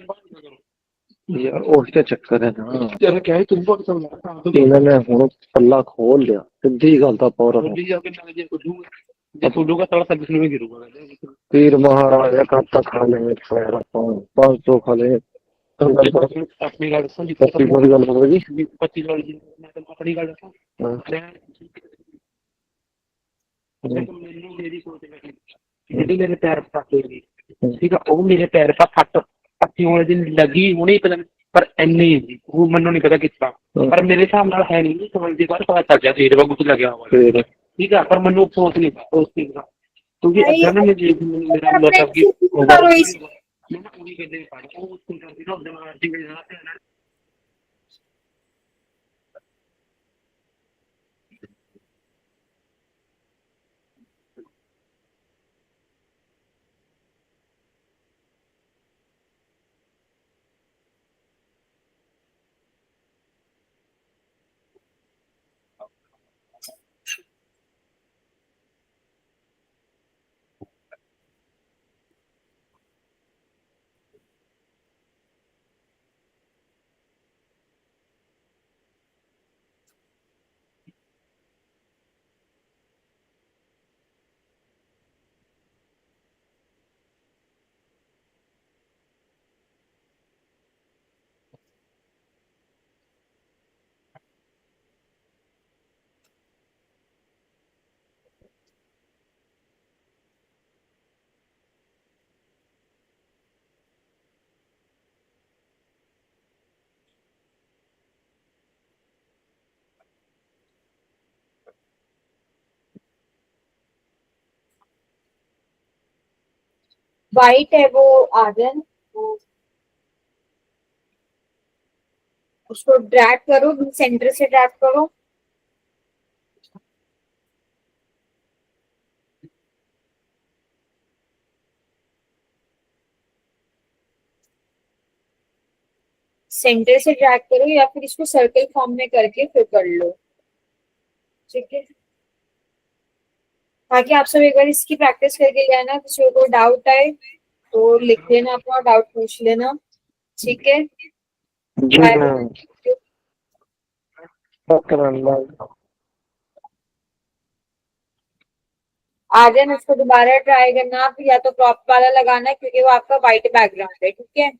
यार उसके चक्कर है ना यार क्या है तुम पर इन्होंने ਹੁਣ पल्ला खोल लिया सिद्धी गल ਤਾਂ ਪੌਰ फुल्लू का थोड़ा सा बिस्मिल में गिरूंगा तीर महाराजा का तक खा लेंगे 500 खा लेंगे अपनी गल सुन जी गल होगी 25 गल जी मैं तो अपनी गल ਮੈਨੂੰ ਮੇਰੀ ਸੋਚ ਹੈ ਜਿਹੜੀ ਮੇਰੇ ਪੈਰ ਪੱਟੇਗੀ ਠੀਕ ਆ ਉਹ ਮੇਰੇ ਪੈਰ ਪਾ ਫੱਟ ਪੱਟੀ ਹੋਣ ਦੀ ਲੱਗੀ ਹੁਣੇ ਪਤਾ ਪਰ ਇੰਨੀ ਉਹ ਮੈਨੂੰ ਨਹੀਂ ਪਤਾ ਕਿੱਦਾਂ ਪਰ ਮੇਰੇ ਹਿਸਾਬ ਨਾਲ ਹੈ ਨਹੀਂ ਸਮਝ ਦੀ ਬਾਅਦ ਪਤਾ ਚੱਲ ਗਿਆ ਫੇਰ ਵਾਂਗੂ ਤੇ ਲੱਗਿਆ ਹੋਇਆ ਠੀਕ ਆ ਪਰ ਮੈਨੂੰ ਅਫਸੋਸ ਨਹੀਂ ਉਸ ਚੀਜ਼ ਦਾ ਕਿਉਂਕਿ भाई ਅੱਗੇ ਨਾ ਮੇਰਾ अपने ਮਤਲਬ ਕਿ करो इस। ਮੈਨੂੰ ਪੂਰੀ ਕਰਦੇ ਪਾ ਉਹ ਸਕੂਲ ਕਰਦੀ ਨਾ ਉਹਦੇ ਨਾਲ ਠੀਕ ਹੈ वाइट है वो आर्यन, उसको ड्रैग करो, सेंटर से ड्रैग करो। सेंटर से ड्रैग करो या फिर इसको सर्कल फॉर्म में करके फिर कर लो, ठीक है। ताकि आप सब एक बार इसकी प्रैक्टिस करके ले आना, किसी को डाउट आए तो लिख लेना, अपना डाउट पूछ लेना, ठीक है। जी bye. Ma'am. Okay ma'am, bye. Aryan उसको दोबारा ट्राई करना आप, या तो क्रॉप वाला लगाना है क्योंकि वो आपका व्हाइट बैकग्राउंड है, ठीक है।